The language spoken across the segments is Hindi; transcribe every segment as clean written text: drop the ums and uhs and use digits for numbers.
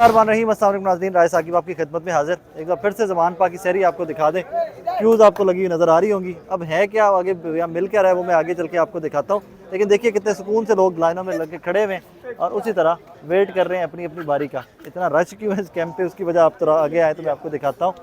नाज़रीन, राय साकिब आपकी खिदमत में हाजिर। एक बार फिर से ज़मान पाक की सहरी आपको दिखा दें। क्यूज़ आपको लगी हुई नज़र आ रही होंगी। अब है क्या आगे यहाँ मिल क्या रहा है वो मैं आगे चल के आपको दिखाता हूँ। लेकिन देखिए कितने सुकून से लोग लाइनों में लग के खड़े हुए हैं और उसी तरह वेट कर रहे हैं अपनी अपनी बारी का। इतना रश क्यों है इस कैंप पे, उसकी वजह आप थोड़ा आगे आए तो मैं आपको दिखाता हूँ।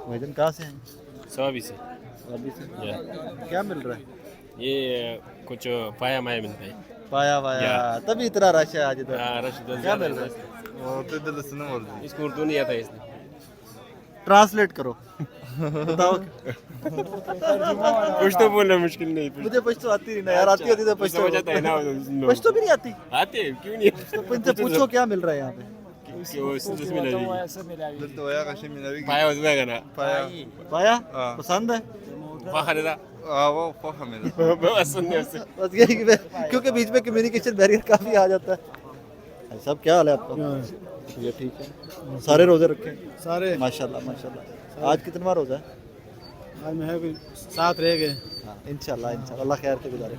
भाईजान कहाँ से हैं? स्वाबी से। क्या मिल रहा है? ये कुछ पाया माया मिलता है। पाया वाया, तभी इतना रश है आज इधर। रश क्या मिल रहा है? इसको उर्दू नहीं आता है इसलिए। ट्रांसलेट करो बताओ। कुछ तो बोलना मुश्किल नहीं। मुझे पश्तो आती नहीं ना यार, आती होती तो पश्तो समझ आता है ना। पश्तो भी नहीं आती। आते हैं क्यों नहीं? तो इनसे पूछो क्या मिल रहा है यहाँ पे। पाया उसमें ना पाया पसंद है? बस यही कि क्योंकि बीच में कम्युनिकेशन बैरियर काफ़ी आ जाता है। भाई साहब क्या हाल है आपका? ये ठीक है। सारे रोज़े रखे सारे माशाल्लाह माशाल्लाह। आज कितना रोज़ा है? आज में है कोई 7 रह गए। हाँ इंशाल्लाह इंशाल्लाह, अल्लाह खैर से गुजारे।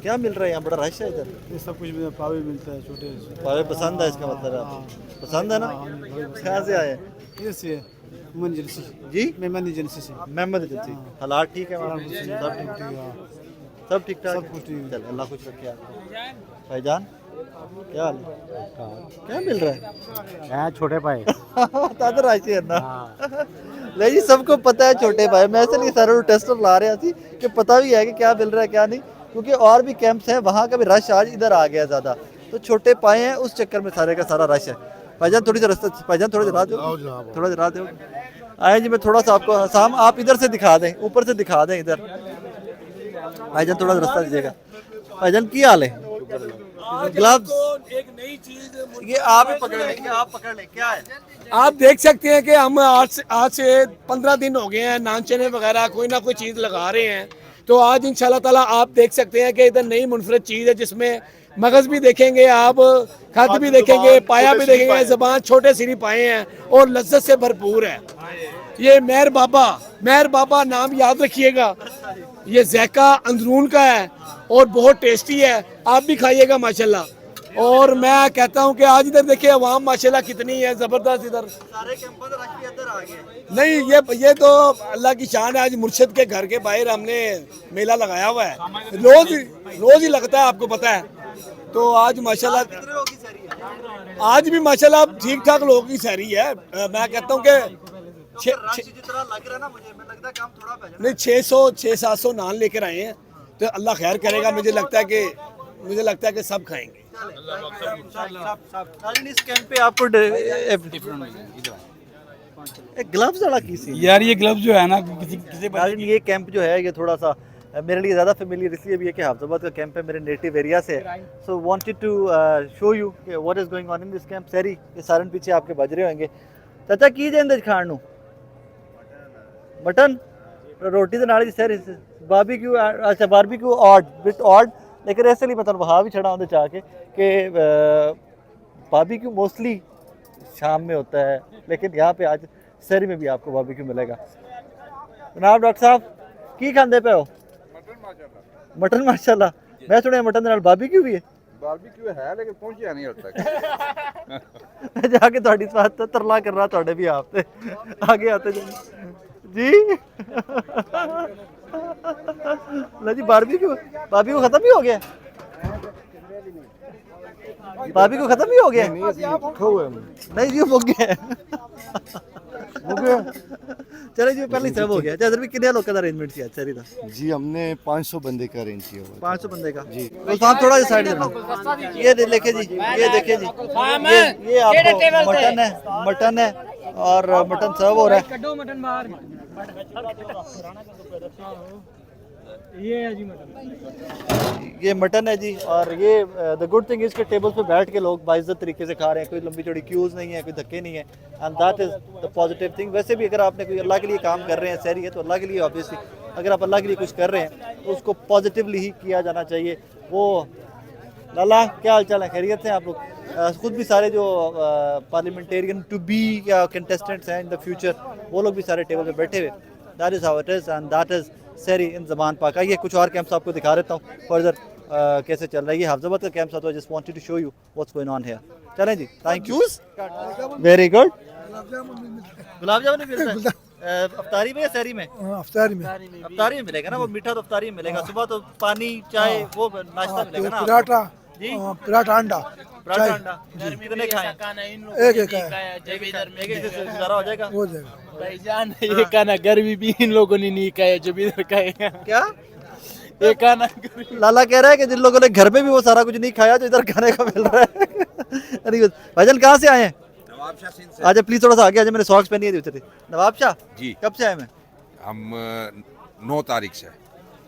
क्या मिल रहा है यहाँ? बड़ा रश है इधर। ये सब कुछ पावे मिलता है छोटे पावे पसंद है इसका मतलब है आपको? पसंद है ना? कहाँ से आए? से मेहमान एजेंसी जी मेहमान एजेंसी से। मेहमान एजेंसी। हालात ठीक है वहाँ? सब ठीक सब ठीक ठाक? सब कुछ ठीक है। चल अल्लाह खुश रखे आपको। भाईजान क्या हाल है? क्या मिल रहा है? छोटे पाए तादर राशि है ना। नहीं सबको पता है छोटे भाई, मैं ऐसे नहीं सारे टेस्ट ला रहे थे कि पता भी है कि क्या मिल रहा है क्या नहीं, क्योंकि और भी कैंप्स हैं वहाँ का भी रश आज इधर आ गया ज़्यादा, तो छोटे पाए हैं उस चक्कर में सारे का सारा रश है। भाईजान थोड़ी सी रास्ता, भाईजान थोड़ा सा राह दो, थोड़ा सा राह दो। आए जी मैं थोड़ा सा आपको शाम आप इधर से दिखा दें, ऊपर से दिखा दें इधर। भाईजान थोड़ा सा रास्ता दीजिएगा। भाईजान की हाल है? ग्लव्स एक नई चीज ये आप ही पकड़ लेंगे, आप पकड़ लें क्या है? आप देख सकते हैं कि हम आज से 15 दिन हो गए हैं नानचने वगैरह कोई ना कोई चीज़ लगा रहे हैं। तो आज इंशाल्लाह ताला आप देख सकते हैं कि इधर नई मुनफरद चीज़ है जिसमें मगज़ भी देखेंगे, आप खत भी देखेंगे, पाया भी देखेंगे, ज़बान छोटे सिरी पाए हैं और लज्जत से भरपूर है। ये मेहर बाबा नाम याद रखिएगा। ये ज़ैका अंदरून का है और बहुत टेस्टी है, आप भी खाइएगा माशाल्लाह। और मैं कहता हूं कि आज इधर देखिए अवाम माशाल्लाह कितनी है ज़बरदस्त। इधर सारे कैंपों से रश भी इधर आ गए। नहीं, ये तो अल्लाह की शान है। आज मुर्शिद के घर के बाहर हमने मेला लगाया हुआ है, रोज ही लगता है, आपको पता है। तो आज माशाल्लाह आज भी माशाल्लाह ठीक ठाक लोगों की सहरी है। मैं कहता हूँ कि नहीं 600-700 नान लेकर आए हैं, तो अल्लाह खैर करेगा। मुझे लगता है कि सब खाएंगे। इस कैंप पे आपको ग्लव्स वाला की यार ये ग्लव्स जो है ना किसी ये कैंप जो है ये थोड़ा सा मेरे लिए ज़्यादा फेमिलियर इसलिए भी है कि हाफजाबाद का कैंप है, मेरे नेटिव एरिया से है। सो वांटेड टू शो यू कि what is going on in this camp. सैरी ये सारन पीछे आपके बज रहे होंगे। चाचा की देंगे खाण नू मटन रोटी दे नाल सैर बारबेक्यू। अच्छा बारबेक्यू ऑड बिट ऑड, लेकिन ऐसे लिए मैं तुहानू वहा भी छड़ा उहदे च आके कि बारबेक्यू मोस्टली शाम में होता है, लेकिन यहाँ पे आज सैरी में भी आपको बारबेक्यू मिलेगा। जनाब डॉक्टर साहब की खांदे पे हो? मटन माशाल्लाह। मैं सुनिया मटन दे नाल बारबेक्यू भी है। बारबेक्यू है लेकिन पहुंचिया नहीं अब तक। जाके थोड़ी बात तरला कर रहा थोड़े भी आप ते आगे आते जी। लो जी बारबेक्यू खत्म ही हो गया। बारबेक्यू खत्म ही हो गया। नहीं जी हो गया। चलो जी पहले सब हो गया। इधर भी कितने लोगों का अरेंजमेंट किया? अच्छा रीता जी हमने 500 बंदे का अरेंज किया हुआ 500 बंदे का जी। तो साहब थोड़ा सा साइड देना। ये देखे जी, ये देखिए जी, ये आपको मटन है और मटन सर्व हो रहा है। ये मटन है जी। और ये द गुड थिंग इज के टेबल पे बैठ के लोग बाइज्जत तरीके से खा रहे हैं, कोई लंबी चौड़ी क्यूज नहीं है, कोई धक्के नहीं है, and that is the positive thing. वैसे भी अगर आपने कोई अल्लाह के लिए काम कर रहे हैं, सहरी है तो अल्लाह के लिए ऑब्वियसली, अगर आप अल्लाह के लिए कुछ कर रहे हैं तो उसको पॉजिटिवली ही किया जाना चाहिए। वो लाला क्या हाल चाल है? खैरियत से आप लोग? खुद भी सारे जो पार्लियामेंटेरियन टू बी या कंटेस्टेंट्स हैं इन द फ्यूचर, वो लोग भी सारे टेबल पे बैठे हुए। That is how it is and that is सहरी इन ज़मान पाक। आइए कुछ और कैंप्स आपको दिखा देता हूँ फर्दर कैसे चल रहा है। ये हाफजाबाद का कैंप था, तो I just wanted to show you what's going on here. चलें जी, thank you. Very good. Gulab jamun भी मिलता है अफ्तारी में या सहरी में? अफ्तारी में अफ्तारी में मिलेगा ना, वो मीठा तो अफ्तारी में मिलेगा, सुबह तो पानी चाय वो नाश्ता मिलेगा ना। पराठा जी पराठा अंडा पराठा अंडा कितने खाएं? एक एक है एक से गुजारा हो जाएगा। हो जाएगा। भाईजान ये खाना गर्मी भी इन लोगों ने नहीं खाया जब इधर खाएगा क्या ये खाना लाला कह रहा है कि जिन लोगों ने घर में भी वो सारा कुछ नहीं खाया जो इधर खाने को मिल रहा है। अरे भाईजान कहाँ से आए हैं? आजा प्लीज थोड़ा सा आगे आजा, मैंने सॉक्स पहनी है दूसरी। नवाब शाह जी कब से आए मैं? हम 9 तारीख से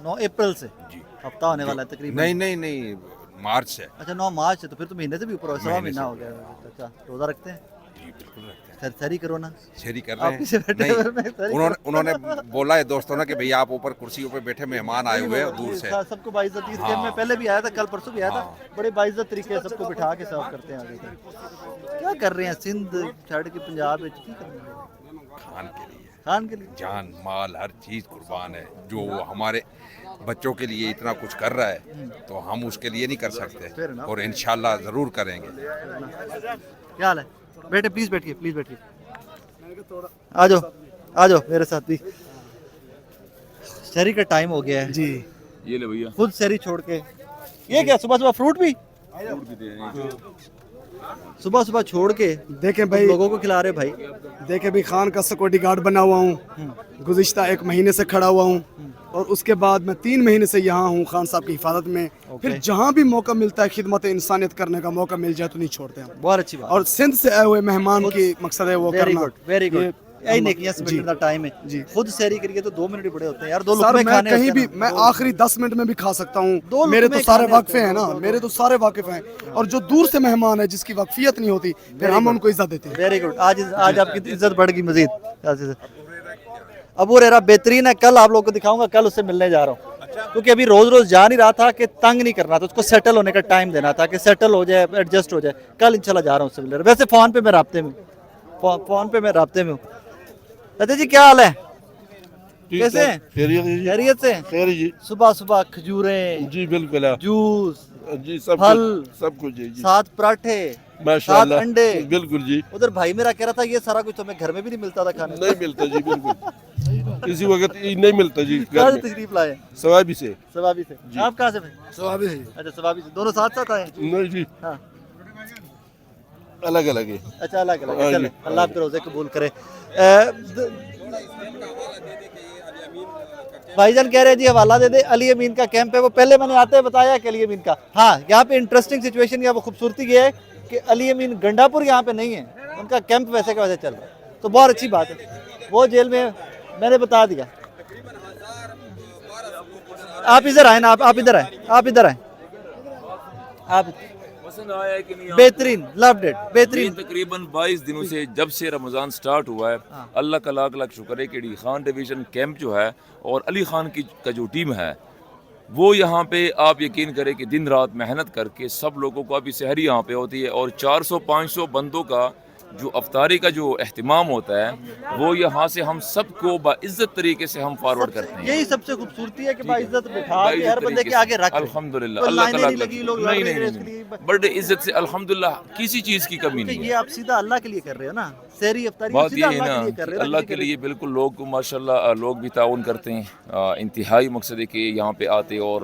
9 अप्रैल से जी हफ्ता होने वाला है तकरीबन। नहीं मार्च से अच्छा 9 मार्च से, तो फिर तो महीने से भी ऊपर हो, सवा महीने महीना से हो गया। अच्छा रोजा रखते हैं? जी बिल्कुल रखते हैं सर सरी करो ना। शेरी कर आप रहे पीछे बैठे हैं हुए हैं, सही नहीं उन्होंने बोला है दोस्तों ने कि भैया आप ऊपर कुर्सियों पे बैठे मेहमान आए हुए हैं दूर से सबको बाइज्जत इस गेम में पहले भी आया था, कल परसों भी आया था, बड़े बाइज्जत तरीके से सबको बिठा के सर्व करते हैं। आगे तक क्या कर रहे हैं सिंध छड़ के पंजाब में, की कर रहे हैं? खान के लिए जान माल हर चीज कुर्बान है। जो वो हमारे बच्चों के लिए इतना कुछ कर रहा है तो हम उसके लिए नहीं कर सकते और इंशाल्लाह जरूर करेंगे। क्या हाल है? बैठे प्लीज बैठिए, प्लीज बैठिए, आ जाओ मेरे साथ भी। शहरी का टाइम हो गया है जी ये ले भैया खुद शहरी छोड़ के। ये क्या सुबह सुबह फ्रूट भी सुबह सुबह छोड़ के देखें भाई, लोगों को खिला रहे भाई। देखें भाई, खान का सिक्योरिटी गार्ड बना हुआ हूँ, गुज़िश्ता 1 महीने से खड़ा हुआ हूँ और उसके बाद मैं 3 महीने से यहाँ हूँ खान साहब की हिफाजत में। फिर जहाँ भी मौका मिलता है खिदमत इंसानियत करने का मौका मिल जाए तो नहीं छोड़ते हम। बहुत अच्छी बात। और सिंध से आए हुए मेहमान की मकसद है वो वेरी करना। Good, very good. ये यही नेकियां जी। समझने का टाइम है जी। खुद शहरी करिए तो 2 मिनट ही बड़े होते हैं यार। 2 सर लुकमे मैं खाने कहीं होते भी हैं ना। मैं आखिरी 10 मिनट में भी खा सकता हूँ। दो मेरे लुकमे तो सारे खाने वाकिफ होते हैं ना, हैं। मेरे तो सारे वाकिफ हैं और जो दूर से मेहमान है जिसकी वाकफियत नहीं होती फिर हम उनको इज्जत देते हैं। Very good. आज आपकी इज्जत बढ़ गई मजीद। अबू रेरा बेहतरीन है, कल आप लोगों को दिखाऊंगा, कल उससे मिलने जा रहा हूँ क्योंकि अभी रोज रोज जा नहीं रहा था कि तंग नहीं करना था, उसको सेटल होने का टाइम देना था कि सेटल हो जाए, एडजस्ट हो जाए। कल इंशाल्लाह जा रहा हूँ उससे मिलने। वैसे फोन पे मैं राब्ते में हूँ। लता जी क्या हाल है? कैसे हैं? खैरियत से? जी सुबह सुबह खजूरें, जी बिल्कुल जूस, जी सब फल, सब कुछ जी साथ पराठे, साथ माशाल्लाह अंडे। बिल्कुल जी उधर भाई मेरा कह रहा था ये सारा कुछ तो हमें घर में भी नहीं मिलता था खाने को। नहीं मिलता जी बिल्कुल किसी वक्त ये नहीं मिलता जी कहाँ घर से में तशरीफ लाए? सवाबी से सवाबी से। आप कहाँ से भाई? स्वाभाविक है। अच्छा सवाबी से, दोनों साथ साथ आए? नहीं जी हाँ अलग अलग है अच्छा अलग अलग। हाँ चले जी। अल्लाह आपके रोजे कबूल करे। भाईजान कह रहे हैं जी हवाला दे दे, अली अमीन का कैंप है। वो पहले मैंने आते बताया कि अली अमीन का, हाँ यहाँ पे इंटरेस्टिंग सिचुएशन या वो खूबसूरती ये है कि अली अमीन गंडापुर यहाँ पे नहीं है, उनका कैंप वैसे का वैसे चल रहा है, तो बहुत अच्छी बात है। वो जेल में, मैंने बता दिया। आप इधर आए ना, आप इधर आए, आप इधर आए, आप पसंद आया है कि नहीं? बेहतरीन, लव्ड इट, ये बेहतरीन। तकरीबन 22 दिनों से जब से रमज़ान स्टार्ट हुआ है, अल्लाह का लाख लाख शुक्र है कि डी खान डिवीज़न कैंप जो है और अली खान की का जो टीम है वो यहाँ पे आप यकीन करें कि दिन रात मेहनत करके सब लोगों को अभी सहरी यहाँ पे होती है और 400-500 बंदों का जो अफ्तारी का जो एहतमाम होता है वो यहाँ से हम सबको बाइज्जत तरीके से हम फॉरवर्ड करते हैं। यही सबसे खूबसूरती है कि बाइज्जत बिठा के बाइज्जत हर बंदे तरीके के से। आगे रख रहे हैं। अल्हम्दुलिल्लाह कोई अल्लाह लाइनें का नहीं लाख लगी, लोग नहीं लड़ रहे हैं नहीं इसके लिए। नहीं बड़े इज्जत से अल्हम्दुलिल्लाह किसी चीज़ की कमी नहीं ये है। आप सीधा अल्लाह के लिए कर रहे हो ना, सहरी अफ्तारी बात सीधा ये है अल्लाह ना के लिए कर कि रहे हो, अल्लाह के लिए बिल्कुल लोग माशाल्लाह लोग भी ताउन करते हैं। इंतहाई मकसद है कि यहाँ पे आते और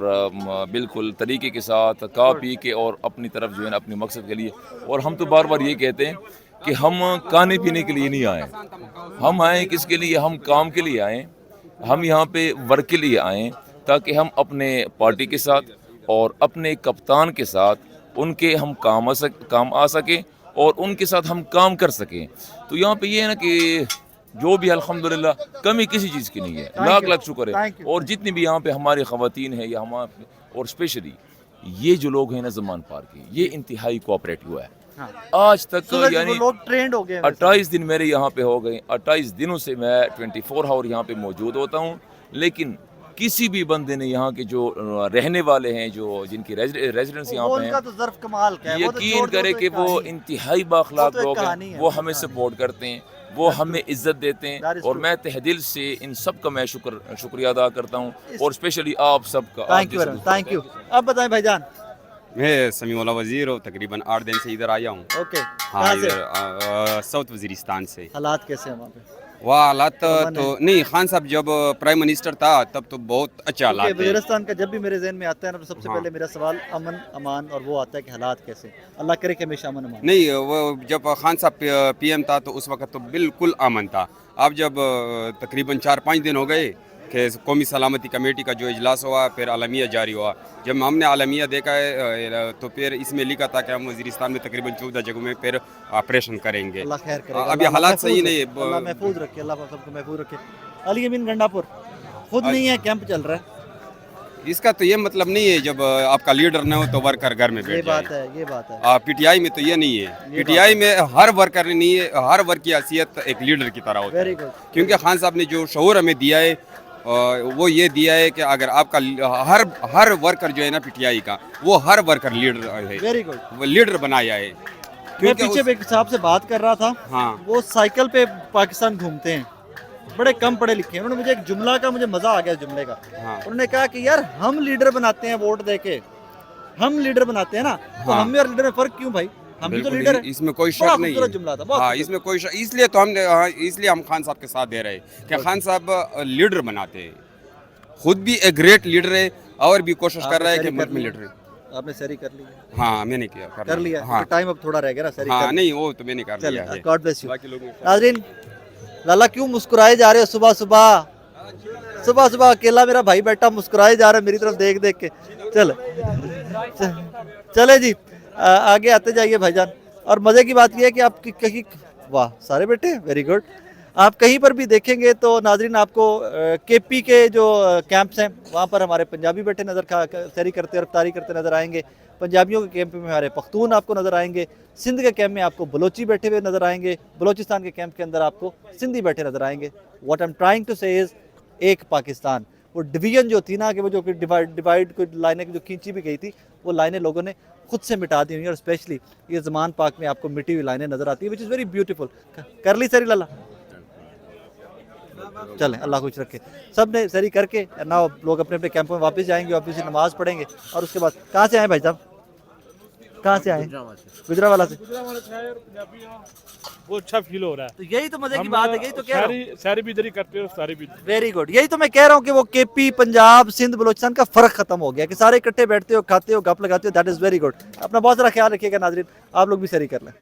बिल्कुल तरीके के साथ खा पी के और अपनी तरफ जो है ना अपने मकसद के लिए। और हम तो बार बार ये कहते हैं कि हम खाने पीने के लिए नहीं आए, हम आए किसके लिए? हम काम के लिए आए, हम यहाँ पे वर्क के लिए आए ताकि हम अपने पार्टी के साथ और अपने कप्तान के साथ उनके हम काम आ सकें और उनके साथ हम काम कर सकें। तो यहाँ पे ये है ना कि जो भी अल्हम्दुलिल्लाह कमी किसी चीज़ की नहीं है, लाख लाख शुक्र है। और जितनी भी यहाँ पे हमारी ख़वातीन हैं या हमारे और स्पेशली ये जो लोग हैं ना ज़मान पार के, ये इंतहाई कोऑपरेटिव है। आज तक यानी लोग ट्रेंड हो गए हैं। 28 दिन मेरे यहाँ पे हो गए, 28 दिनों से मैं 24 आवर यहाँ पे मौजूद होता हूँ, लेकिन किसी भी बंदे ने यहाँ के जो रहने वाले हैं, जो जिनकी रेजिडेंस यहाँ वो पे उनका तो ज़र्फ कमाल का है, वो तो यकीन छोड़ दो करे तो कि एक वो कहानी है। इंतहाई बाखलाक वो तो एक लोग कहानी हैं, है। वो हमें सपोर्ट करते हैं, वो हमें इज्जत देते That हैं is और true. मैं तहदिल से इन सब का मैं शुक्रिया अदा करता हूँ और स्पेशली आप सबका। Thank you, thank you. अब बताएं भाईजान, मैं समीउल्ला वजीर हूँ, तकरीबन 8 दिन से इधर आया हूँ। ओके, हाँ, कहाँ से? इधर साउथ वजीरिस्तान से। हालात कैसे हैं वहाँ पे? वह हालात तो नहीं, खान साहब जब प्राइम मिनिस्टर था तब तो बहुत अच्छे हालात थे। वजीरिस्तान का जब भी मेरे जहन में आता है ना, तो सबसे हाँ। पहले मेरा सवाल अमन अमान और वो आता है कि हालात कैसे। अल्लाह करे कि हमेशा अमन अमान। नहीं, वो जब खान साहब पीएम था तो उस वक्त तो बिल्कुल अमन था। अब जब तकरीबन 4-5 दिन हो गए कि कौमी सलामती कमेटी का जो इजलास हुआ, फिर आलमिया जारी हुआ। जब हमने आलमिया देखा है तो फिर इसमें लिखा था कि हम वजीरिस्तान में तकरीबन 14 जगहों में फिर ऑपरेशन करेंगे। अल्लाह खैर करे। अभी हालात सही नहीं है। अल्लाह महफूज रखे, अल्लाह सबको महफूज रखे। अली अमीन गंडापुर खुद नहीं है, कैंप चल रहा है। इसका तो ये मतलब नहीं है जब आपका लीडर न हो तो वर्कर घर में ये बैठ बात जाए। है, ये बात है। पीटीआई में तो ये नहीं है। ये पीटीआई में हर वर्कर नहीं है, हर वर्क की हैसियत एक लीडर की तरह होती है। Very good. क्योंकि खान साहब ने जो शऊर हमें दिया है वो ये दिया है कि अगर आपका हर वर्कर जो है ना पीटीआई का, वो हर वर्कर लीडर है। Very good. वो लीडर बनाया है। मैं पीछे एक साहब से बात कर रहा था, हाँ, वो साइकिल पे पाकिस्तान घूमते हैं, बड़े कम पढ़े लिखे हैं। उन्होंने मुझे एक जुमला का, मुझे मजा आ गया जुमले का। हाँ, उन्होंने कहा कि यार हम लीडर बनाते हैं वोट देके, हम लीडर बनाते हैं ना, तो हाँ। हम में और लीडर में फर्क क्यों भाई? हम भी तो बिल्कुल, लीडर है। इसमें कोई बड़ा शक नहीं खूबसूरत है। जुमला था, बहुत हाँ, खूबसूरत। इसमें कोई शक, इसलिए तो हमने, हाँ, इसलिए हम खान साहब के साथ दे रहे हैं कि खान साहब लीडर बनाते हैं। खुद भी एक ग्रेट लीडर है और भी कोशिश कर रहा है कि मुल्क में लीडर है। आपने सरी कर ली? हाँ, मैंने किया, कर लिया। हाँ, टाइम अब थोड़ा रह गया ना, सरी हाँ, कर। नहीं वो तो मैंने कर लिया है। God bless you. बाकी लोग नाज़रीन, लाला क्यों मुस्कुराए जा रहे हो सुबह सुबह? सुबह सुबह अकेला मेरा भाई बैठा मुस्कुराए जा रहा है मेरी तरफ देख देख के। चले जी, आगे आते जाइए भाईजान। और मजे की बात यह है कि आप कहीं, वाह सारे बेटे, वेरी गुड। आप कहीं पर भी देखेंगे तो नाजरीन आपको केपी के जो कैंप्स हैं वहाँ पर हमारे पंजाबी बैठे नज़र सैरी करते और अफ्तारी करते नज़र आएंगे। पंजाबियों के कैंप में हमारे पख्तून आपको नज़र आएंगे। सिंध के कैंप में आपको बलोची बैठे हुए नज़र आएंगे। बलोचिस्तान के कैंप के अंदर आपको सिंधी बैठे नज़र आएंगे। What I am trying to say is एक पाकिस्तान। वो डिवीजन जो थी ना, कि वो जो डिवाइड को लाइनें जो खींची भी गई थी, वो लाइनें लोगों ने खुद से मिटा दी हुई हैं। और स्पेशली ये ज़मान पाक में आपको मिटी हुई लाइनें नज़र आती है, विच इज़ वेरी ब्यूटीफुल। कर ली सरी लाला? चलें, अल्लाह खुश रखे। सब ने सरी करके ना लोग अपने अपने कैंपों में वापस जाएंगे, वापस से नमाज पढ़ेंगे। और उसके बाद कहाँ से आए भाई साहब? कहाँ से आए? गुजरावाला से। वो अच्छा फील हो रहा है। तो यही तो मजे की बात है, यही तो कह रहा हूँ। सारी भी इधर ही करते हो, सारी भी। वेरी गुड, यही तो मैं कह रहा हूँ कि वो केपी, पंजाब, सिंध, बलोचिस्तान का फर्क खत्म हो गया कि सारे इकट्ठे बैठते हो, खाते हो, गप लगाते हो। That is very good. अपना बहुत सारा ख्याल रखिएगा नाजरीन, आप लोग भी सरी कर लें।